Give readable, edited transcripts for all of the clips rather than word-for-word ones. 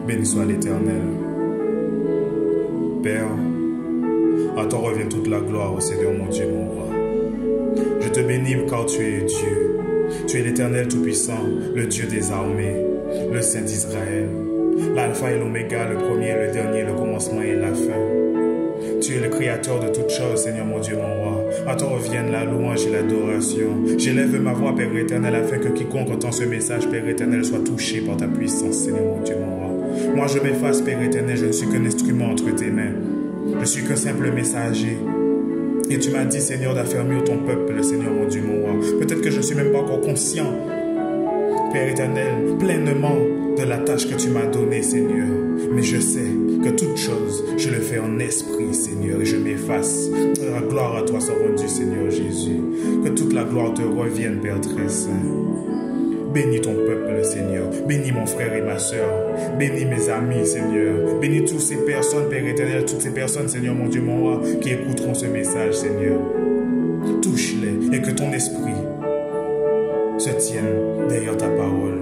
Béni soit l'Éternel. Père, à toi revient toute la gloire, au Seigneur mon Dieu, mon roi. Je te bénis car tu es Dieu. Tu es l'Éternel Tout-Puissant, le Dieu des armées, le Saint d'Israël, l'Alpha et l'Oméga, le premier, le dernier, le commencement et la fin. Tu es le Créateur de toutes choses, Seigneur mon Dieu, mon roi. À toi reviennent la louange et l'adoration. J'élève ma voix, Père éternel, afin que quiconque entend ce message, Père éternel, soit touché par ta puissance, Seigneur mon Dieu, mon roi. Moi, je m'efface, Père éternel, je ne suis qu'un instrument entre tes mains. Je suis qu'un simple messager. Et tu m'as dit, Seigneur, d'affermir ton peuple, Seigneur mon Dieu, mon roi. Peut-être que je ne suis même pas encore conscient, Père éternel, pleinement de la tâche que tu m'as donnée, Seigneur. Mais je sais que toute chose, je le fais en esprit, Seigneur, et je m'efface. La gloire à toi soit rendue, Seigneur Jésus. Que toute la gloire te revienne, Père très saint. Bénis ton peuple, Seigneur. Bénis mon frère et ma soeur. Bénis mes amis, Seigneur. Bénis toutes ces personnes, Père éternel, toutes ces personnes, Seigneur mon Dieu, mon roi, qui écouteront ce message, Seigneur. Touche-les et que ton esprit se tienne derrière ta parole.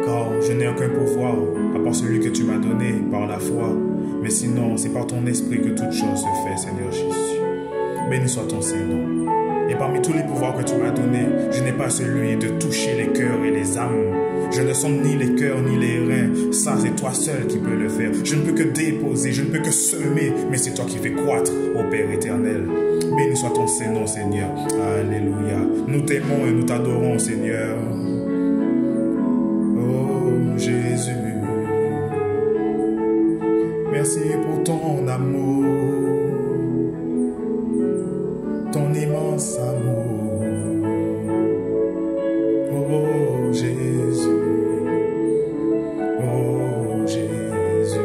Car je n'ai aucun pouvoir à part celui que tu m'as donné par la foi. Mais sinon, c'est par ton esprit que toute chose se fait, Seigneur Jésus. Béni soit ton Saint-Nom. Et parmi tous les pouvoirs que tu m'as donnés, je n'ai pas celui de toucher les cœurs et les âmes. Je ne sonde ni les cœurs ni les reins. Ça, c'est toi seul qui peux le faire. Je ne peux que déposer, je ne peux que semer, mais c'est toi qui fais croître, ô Père éternel. Béni soit ton Saint-Nom, Seigneur. Alléluia. Nous t'aimons et nous t'adorons, Seigneur. Oh, Jésus. Merci pour ton amour. Ton immense amour, oh Jésus, oh Jésus.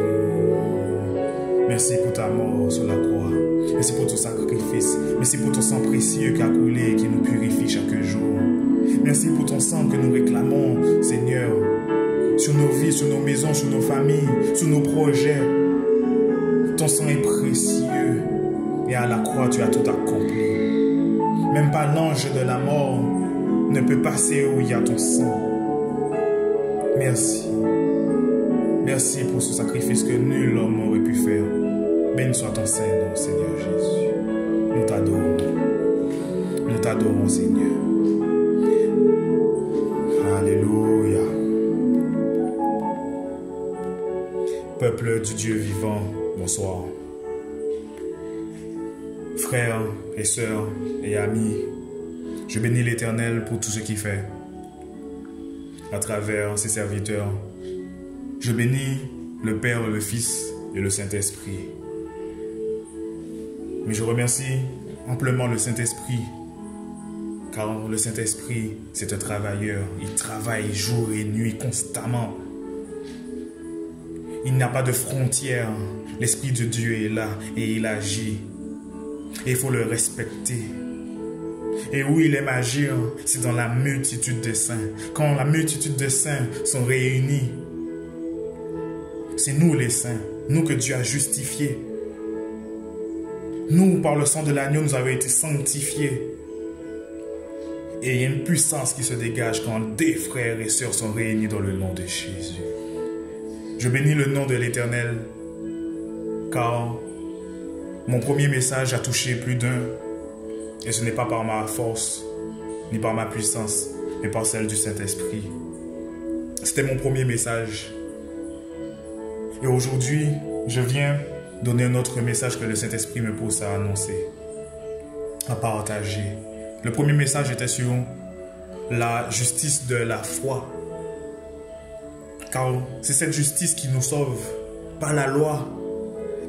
Merci pour ta mort sur la croix, merci pour ton sacrifice, merci pour ton sang précieux qui a coulé et qui nous purifie chaque jour. Merci pour ton sang que nous réclamons, Seigneur, sur nos vies, sur nos maisons, sur nos familles, sur nos projets. Ton sang est précieux. Et à la croix, tu as tout accompli. Même pas l'ange de la mort ne peut passer où il y a ton sang. Merci. Merci pour ce sacrifice que nul homme n'aurait pu faire. Béni soit ton Saint-Nom, Seigneur Jésus. Nous t'adorons. Nous t'adorons, Seigneur. Alléluia. Peuple du Dieu vivant, bonsoir. Frères et sœurs et amis, je bénis l'Éternel pour tout ce qu'il fait à travers ses serviteurs. Je bénis le Père, le Fils et le Saint-Esprit. Mais je remercie amplement le Saint-Esprit, car le Saint-Esprit, c'est un travailleur. Il travaille jour et nuit constamment. Il n'y a pas de frontières. L'Esprit de Dieu est là et il agit. Et il faut le respecter. Et où il aime agir, c'est dans la multitude des saints. Quand la multitude des saints sont réunis, c'est nous les saints, nous que Dieu a justifiés. Nous, par le sang de l'agneau, nous avons été sanctifiés. Et il y a une puissance qui se dégage quand des frères et sœurs sont réunis dans le nom de Jésus. Je bénis le nom de l'Éternel, car mon premier message a touché plus d'un, et ce n'est pas par ma force, ni par ma puissance, mais par celle du Saint-Esprit. C'était mon premier message. Et aujourd'hui, je viens donner un autre message que le Saint-Esprit me pousse à annoncer, à partager. Le premier message était sur la justice de la foi. Car c'est cette justice qui nous sauve, pas la loi.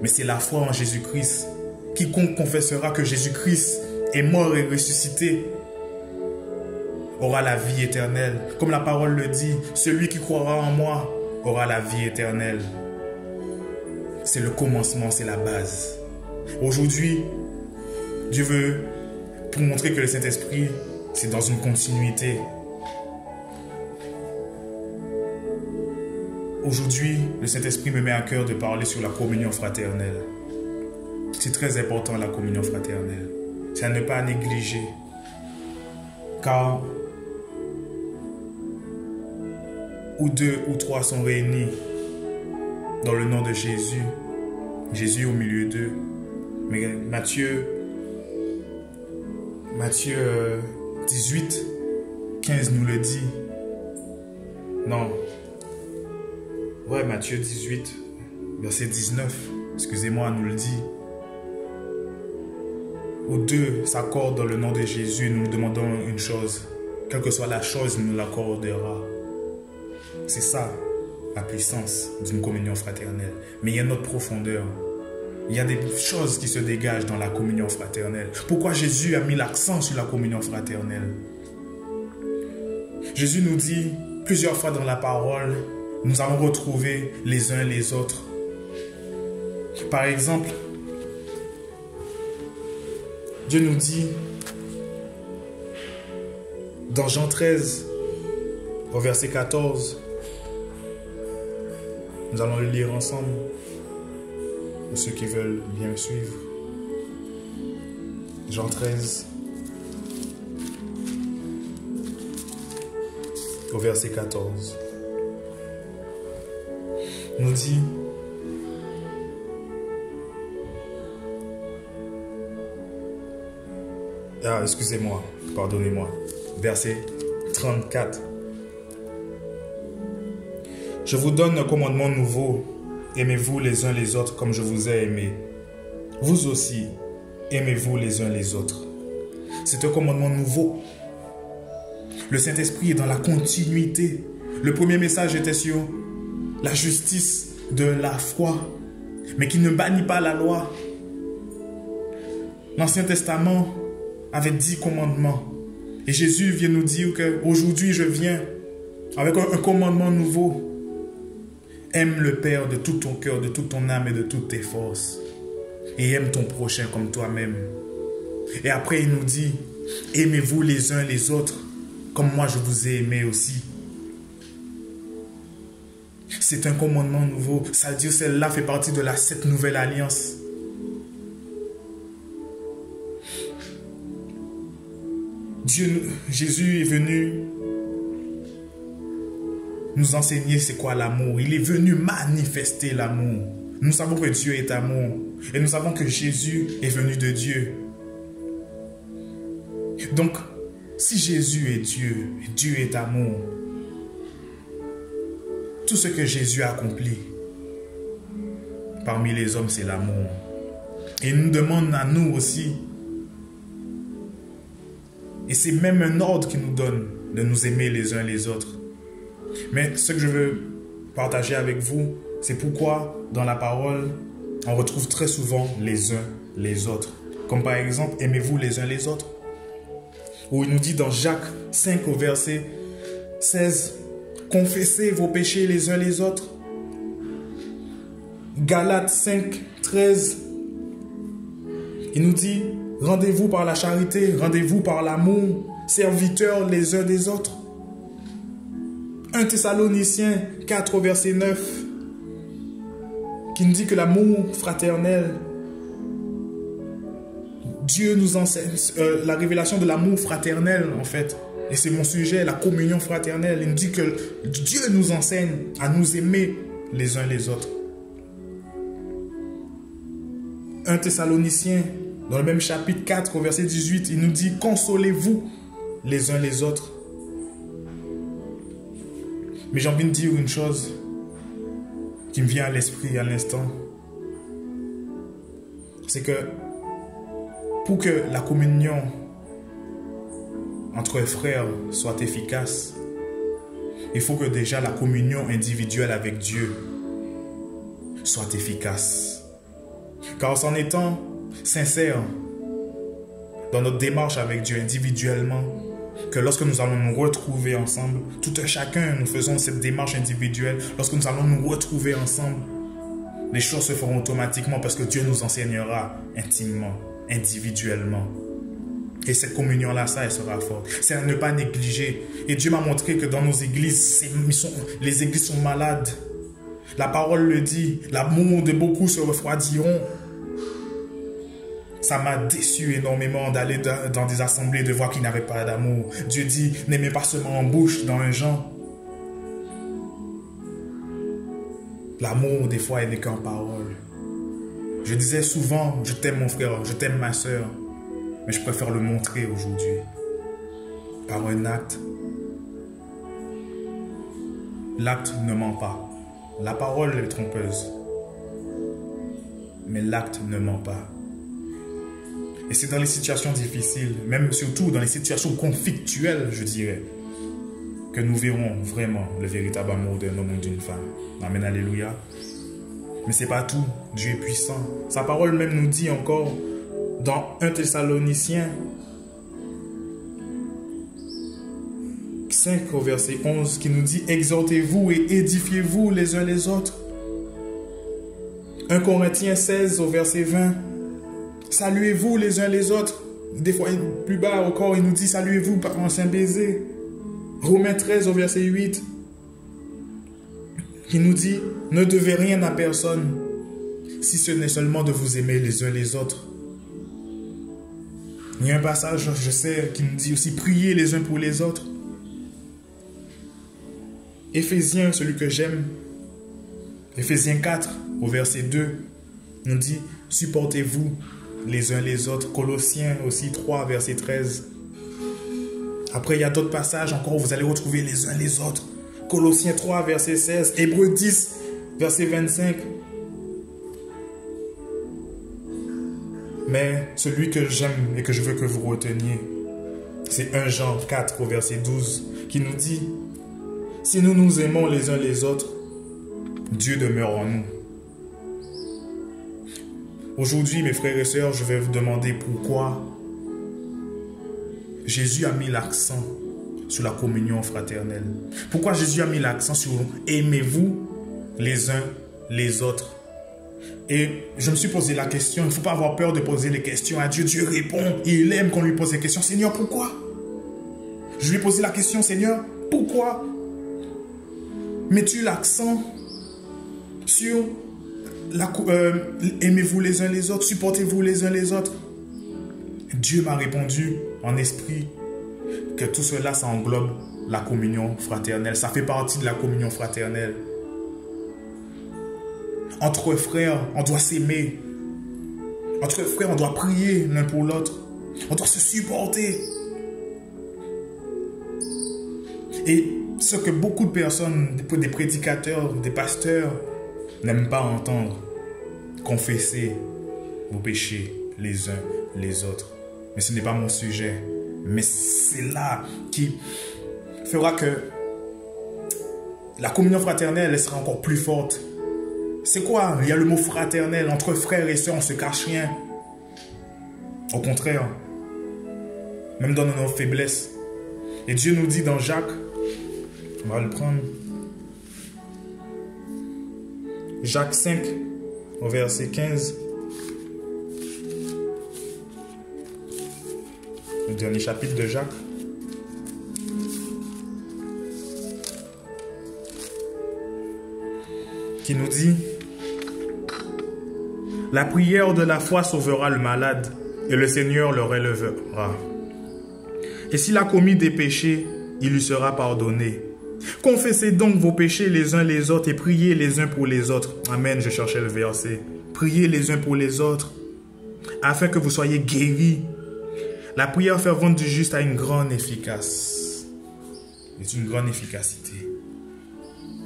Mais c'est la foi en Jésus-Christ. Quiconque confessera que Jésus-Christ est mort et ressuscité aura la vie éternelle. Comme la parole le dit, celui qui croira en moi aura la vie éternelle. C'est le commencement, c'est la base. Aujourd'hui, Dieu veut, pour montrer que le Saint-Esprit, c'est dans une continuité. Aujourd'hui, le Saint-Esprit me met à cœur de parler sur la communion fraternelle. C'est très important, la communion fraternelle. C'est à ne pas négliger. Car où deux ou trois sont réunis dans le nom de Jésus. Jésus au milieu d'eux. Mais Matthieu 18, 15 nous le dit. Non. Ouais, Matthieu 18, verset 19, excusez-moi, nous le dit. Où deux s'accordent dans le nom de Jésus, nous nous demandons une chose. Quelle que soit la chose, il nous l'accordera. C'est ça, la puissance d'une communion fraternelle. Mais il y a une autre profondeur. Il y a des choses qui se dégagent dans la communion fraternelle. Pourquoi Jésus a mis l'accent sur la communion fraternelle? Jésus nous dit plusieurs fois dans la parole, nous allons retrouver les uns les autres. Par exemple, Dieu nous dit dans Jean 13, au verset 14, nous allons le lire ensemble, pour ceux qui veulent bien me suivre. Jean 13, au verset 14, nous dit: ah, excusez-moi, pardonnez-moi. Verset 34. Je vous donne un commandement nouveau. Aimez-vous les uns les autres comme je vous ai aimé. Vous aussi, aimez-vous les uns les autres. C'est un commandement nouveau. Le Saint-Esprit est dans la continuité. Le premier message était sur la justice de la foi, mais qui ne bannit pas la loi. L'Ancien Testament avait 10 commandements. Et Jésus vient nous dire qu'aujourd'hui je viens avec un commandement nouveau. Aime le Père de tout ton cœur, de toute ton âme et de toutes tes forces. Et aime ton prochain comme toi-même. Et après il nous dit, aimez-vous les uns les autres comme moi je vous ai aimé aussi. C'est un commandement nouveau. Ça veut dire que celle-là fait partie de cette nouvelle alliance. Jésus est venu nous enseigner c'est quoi l'amour. Il est venu manifester l'amour. Nous savons que Dieu est amour. Et nous savons que Jésus est venu de Dieu. Donc, si Jésus est Dieu, Dieu est amour, tout ce que Jésus a accompli parmi les hommes, c'est l'amour. Et il nous demande à nous aussi. Et c'est même un ordre qu'il nous donne de nous aimer les uns les autres. Mais ce que je veux partager avec vous, c'est pourquoi dans la parole, on retrouve très souvent les uns les autres. Comme par exemple, aimez-vous les uns les autres. Où il nous dit dans Jacques 5 au verset 16, confessez vos péchés les uns les autres. Galates 5, 13, il nous dit, rendez-vous par la charité, rendez-vous par l'amour, serviteurs les uns des autres. 1 Thessaloniciens 4 verset 9, qui nous dit que l'amour fraternel, Dieu nous enseigne, la révélation de l'amour fraternel en fait, et c'est mon sujet, la communion fraternelle. Il nous dit que Dieu nous enseigne à nous aimer les uns les autres. 1 Thessaloniciens, dans le même chapitre 4, au verset 18, il nous dit « Consolez-vous les uns les autres ». Mais j'ai envie de dire une chose qui me vient à l'esprit à l'instant. C'est que pour que la communion entre frères soit efficace, il faut que déjà la communion individuelle avec Dieu soit efficace. Car en étant sincère dans notre démarche avec Dieu individuellement, que lorsque nous allons nous retrouver ensemble, tout un chacun, nous faisons cette démarche individuelle, lorsque nous allons nous retrouver ensemble, les choses se feront automatiquement parce que Dieu nous enseignera intimement, individuellement. Et cette communion-là, ça, elle sera forte. C'est à ne pas négliger. Et Dieu m'a montré que dans nos églises, les églises sont malades. La parole le dit, l'amour de beaucoup se refroidiront. Ça m'a déçu énormément d'aller dans des assemblées, de voir qu'il n'y avait pas d'amour. Dieu dit, n'aimez pas seulement en bouche, dans un genre. L'amour, des fois, il n'est qu'en parole. Je disais souvent, je t'aime mon frère, je t'aime ma soeur, mais je préfère le montrer aujourd'hui. Par un acte. L'acte ne ment pas. La parole est trompeuse. Mais l'acte ne ment pas. Et c'est dans les situations difficiles, même surtout dans les situations conflictuelles, je dirais, que nous verrons vraiment le véritable amour d'un homme ou d'une femme. Amen, alléluia. Mais ce n'est pas tout. Dieu est puissant. Sa parole même nous dit encore dans 1 Thessaloniciens 5 au verset 11 qui nous dit « Exhortez-vous et édifiez-vous les uns les autres ». 1 Corinthiens 16 au verset 20 « Saluez-vous les uns les autres ». Des fois, plus bas encore, il nous dit « Saluez-vous par un saint baiser ». Romains 13 au verset 8 qui nous dit « Ne devez rien à personne, si ce n'est seulement de vous aimer les uns les autres ». Il y a un passage, je sais, qui nous dit aussi « Priez les uns pour les autres ». Éphésiens, celui que j'aime, Éphésiens 4 au verset 2 nous dit « Supportez-vous les uns les autres ». Colossiens aussi 3 verset 13. Après, il y a d'autres passages encore où vous allez retrouver les uns les autres. Colossiens 3 verset 16, Hébreux 10 verset 25. Mais celui que j'aime et que je veux que vous reteniez, c'est 1 Jean 4 au verset 12 qui nous dit « Si nous nous aimons les uns les autres, Dieu demeure en nous. » Aujourd'hui, mes frères et sœurs, je vais vous demander pourquoi Jésus a mis l'accent sur la communion fraternelle. Pourquoi Jésus a mis l'accent sur « Aimez-vous les uns les autres ». Et je me suis posé la question, il ne faut pas avoir peur de poser les questions à Dieu. Dieu répond, il aime qu'on lui pose des questions. Seigneur, pourquoi? Je lui ai posé la question, Seigneur, pourquoi mets-tu l'accent sur aimez-vous les uns les autres, supportez-vous les uns les autres? Dieu m'a répondu en esprit que tout cela, ça englobe la communion fraternelle. Ça fait partie de la communion fraternelle. Entre frères, on doit s'aimer. Entre frères, on doit prier l'un pour l'autre. On doit se supporter. Et ce que beaucoup de personnes, des prédicateurs, des pasteurs, n'aiment pas entendre, confesser vos péchés les uns les autres. Mais ce n'est pas mon sujet. Mais c'est là qui fera que la communion fraternelle, elle sera encore plus forte. C'est quoi? Il y a le mot fraternel. Entre frères et sœurs, on ne se cache rien. Au contraire, même dans nos faiblesses. Et Dieu nous dit dans Jacques, on va le prendre, Jacques 5, au verset 15, le dernier chapitre de Jacques. Qui nous dit: la prière de la foi sauvera le malade, et le Seigneur le relèvera. Et s'il a commis des péchés, il lui sera pardonné. Confessez donc vos péchés les uns les autres et priez les uns pour les autres. Amen, je cherchais le verset. Priez les uns pour les autres, afin que vous soyez guéris. La prière fervente du juste a une grande efficace. C'est une grande efficacité.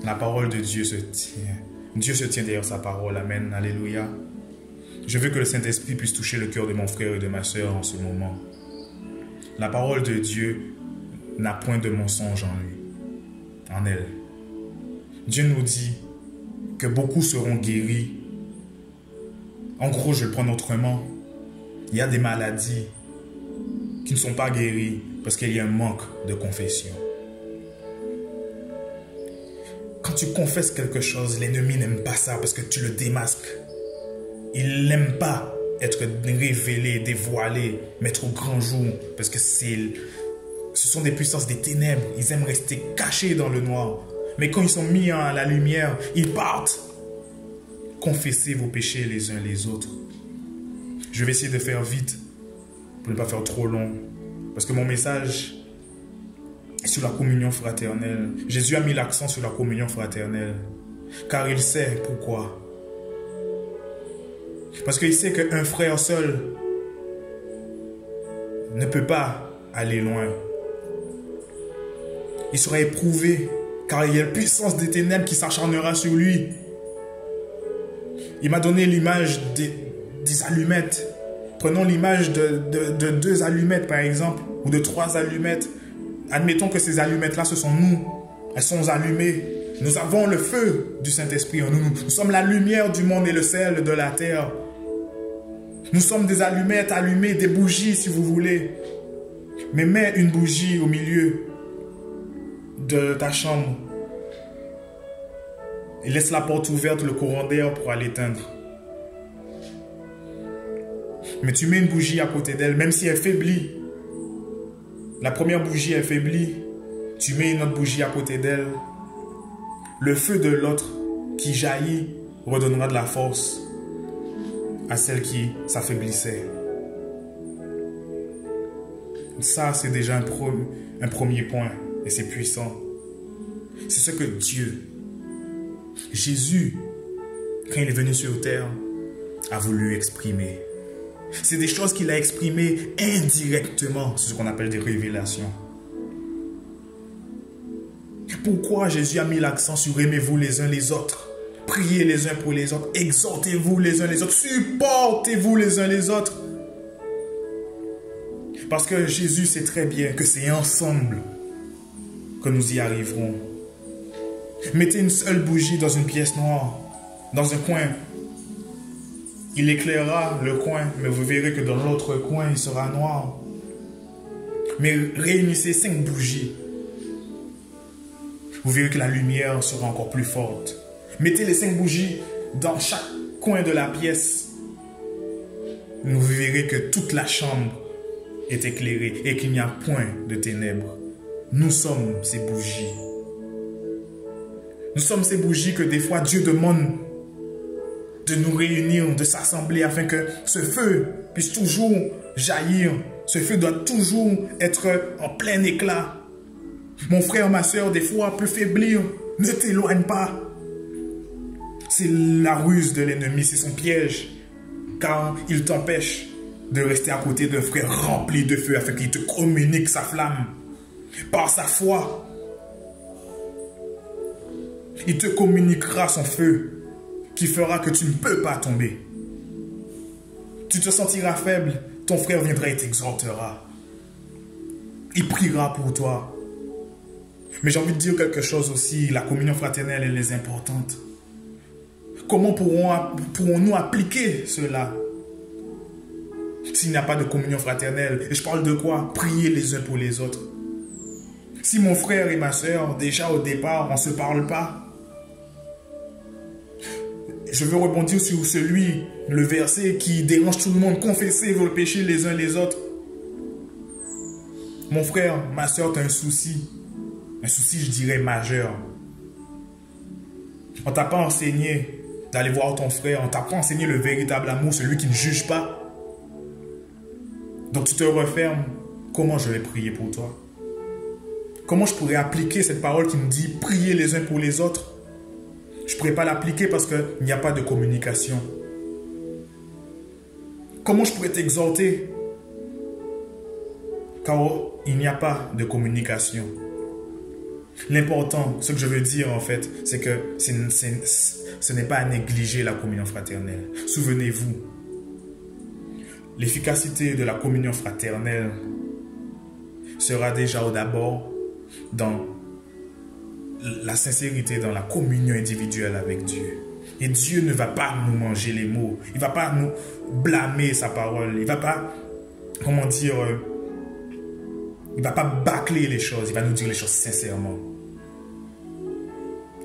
La parole de Dieu se tient. Dieu se tient derrière sa parole. Amen. Alléluia. Je veux que le Saint-Esprit puisse toucher le cœur de mon frère et de ma sœur en ce moment. La parole de Dieu n'a point de mensonge en lui, en elle. Dieu nous dit que beaucoup seront guéris. En gros, je le prends autrement. Il y a des maladies qui ne sont pas guéries parce qu'il y a un manque de confession. Quand tu confesses quelque chose, l'ennemi n'aime pas ça parce que tu le démasques. Il n'aime pas être révélé, dévoilé, mettre au grand jour parce que ce sont des puissances des ténèbres. Ils aiment rester cachés dans le noir. Mais quand ils sont mis à la lumière, ils partent. Confessez vos péchés les uns les autres. Je vais essayer de faire vite pour ne pas faire trop long. Parce que mon message est sur la communion fraternelle. Jésus a mis l'accent sur la communion fraternelle. car il sait pourquoi. Parce qu'il sait qu'un frère seul ne peut pas aller loin. Il sera éprouvé, car il y a la puissance des ténèbres qui s'acharnera sur lui. Il m'a donné l'image des allumettes. Prenons l'image de 2 allumettes, par exemple, ou de 3 allumettes. Admettons que ces allumettes-là, ce sont nous. Elles sont allumées. Nous avons le feu du Saint-Esprit en nous. Nous sommes la lumière du monde et le sel de la terre. Nous sommes des allumettes allumées, des bougies, si vous voulez. Mais mets une bougie au milieu de ta chambre et laisse la porte ouverte, le courant d'air pour aller l'éteindre. Mais tu mets une bougie à côté d'elle, même si elle faiblit. La première bougie est faiblie, tu mets une autre bougie à côté d'elle. Le feu de l'autre qui jaillit redonnera de la force à celle qui s'affaiblissait. Ça, c'est déjà un premier point, et c'est puissant. C'est ce que Dieu, Jésus, quand il est venu sur terre, a voulu exprimer. C'est des choses qu'il a exprimées indirectement, c'est ce qu'on appelle des révélations. Pourquoi Jésus a mis l'accent sur aimez-vous les uns les autres, priez les uns pour les autres, exhortez-vous les uns les autres, supportez-vous les uns les autres? Parce que Jésus sait très bien que c'est ensemble que nous y arriverons. Mettez une seule bougie dans une pièce noire, dans un coin. Il éclairera le coin, mais vous verrez que dans l'autre coin, il sera noir. Mais réunissez 5 bougies. Vous verrez que la lumière sera encore plus forte. Mettez les 5 bougies dans chaque coin de la pièce. Vous verrez que toute la chambre est éclairée et qu'il n'y a point de ténèbres. Nous sommes ces bougies. Nous sommes ces bougies que des fois Dieu demande de nous réunir, de s'assembler afin que ce feu puisse toujours jaillir. Ce feu doit toujours être en plein éclat. Mon frère, ma soeur, des fois peut faiblir. Ne t'éloigne pas. C'est la ruse de l'ennemi, c'est son piège. Car il t'empêche de rester à côté d'un frère rempli de feu afin qu'il te communique sa flamme. Par sa foi, il te communiquera son feu qui fera que tu ne peux pas tomber. Tu te sentiras faible, ton frère viendra et t'exhortera. Il priera pour toi. Mais j'ai envie de dire quelque chose aussi, la communion fraternelle, elle est importante. Comment pourrons-nous appliquer cela s'il n'y a pas de communion fraternelle? Et je parle de quoi? Prier les uns pour les autres. Si mon frère et ma soeur, déjà au départ, on ne se parle pas, je veux rebondir sur le verset qui dérange tout le monde. Confessez vos péchés les uns les autres. Mon frère, ma soeur, tu as un souci, je dirais, majeur. On ne t'a pas enseigné d'aller voir ton frère, on ne t'a pas enseigné le véritable amour, celui qui ne juge pas. Donc tu te refermes. Comment je vais prier pour toi? Comment je pourrais appliquer cette parole qui me dit prier les uns pour les autres? Je ne pourrais pas l'appliquer parce qu'il n'y a pas de communication. Comment je pourrais t'exhorter? Car il n'y a pas de communication. L'important, ce que je veux dire en fait, c'est que ce n'est pas à négliger la communion fraternelle. Souvenez-vous, l'efficacité de la communion fraternelle sera déjà d'abord dans la sincérité, dans la communion individuelle avec Dieu. Et Dieu ne va pas nous manger les mots. Il ne va pas nous blâmer sa parole. Il ne va pas, comment dire, il ne va pas bâcler les choses. Il va nous dire les choses sincèrement.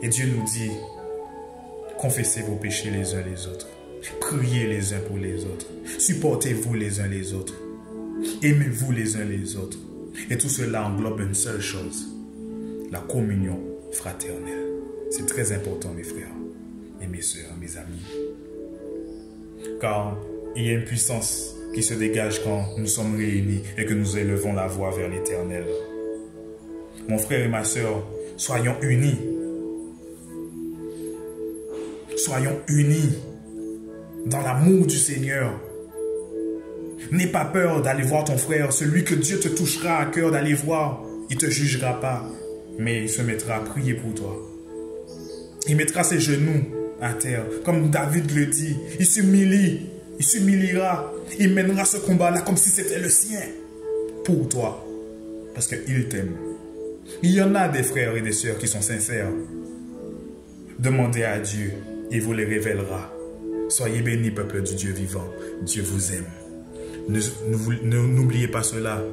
Et Dieu nous dit, confessez vos péchés les uns les autres. Priez les uns pour les autres. Supportez-vous les uns les autres. Aimez-vous les uns les autres. Et tout cela englobe une seule chose, la communion fraternelle. C'est très important, mes frères et mes sœurs, mes amis. Car il y a une puissance qui se dégage quand nous sommes réunis et que nous élevons la voix vers l'Éternel. Mon frère et ma sœur, soyons unis. Soyons unis dans l'amour du Seigneur. N'aie pas peur d'aller voir ton frère, celui que Dieu te touchera à cœur d'aller voir. Il ne te jugera pas, mais il se mettra à prier pour toi. Il mettra ses genoux à terre, comme David le dit. Il s'humiliera. Il mènera ce combat-là comme si c'était le sien pour toi, parce qu'il t'aime. Il y en a des frères et des sœurs qui sont sincères. Demandez à Dieu, il vous les révélera. Soyez bénis, peuple du Dieu vivant. Dieu vous aime. N'oubliez pas cela.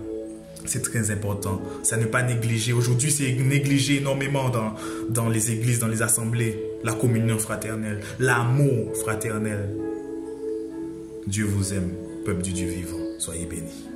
C'est très important. Ça ne pas négliger. Aujourd'hui, c'est négligé énormément dans les églises, dans les assemblées. La communion fraternelle, l'amour fraternel. Dieu vous aime, peuple du Dieu vivant. Soyez bénis.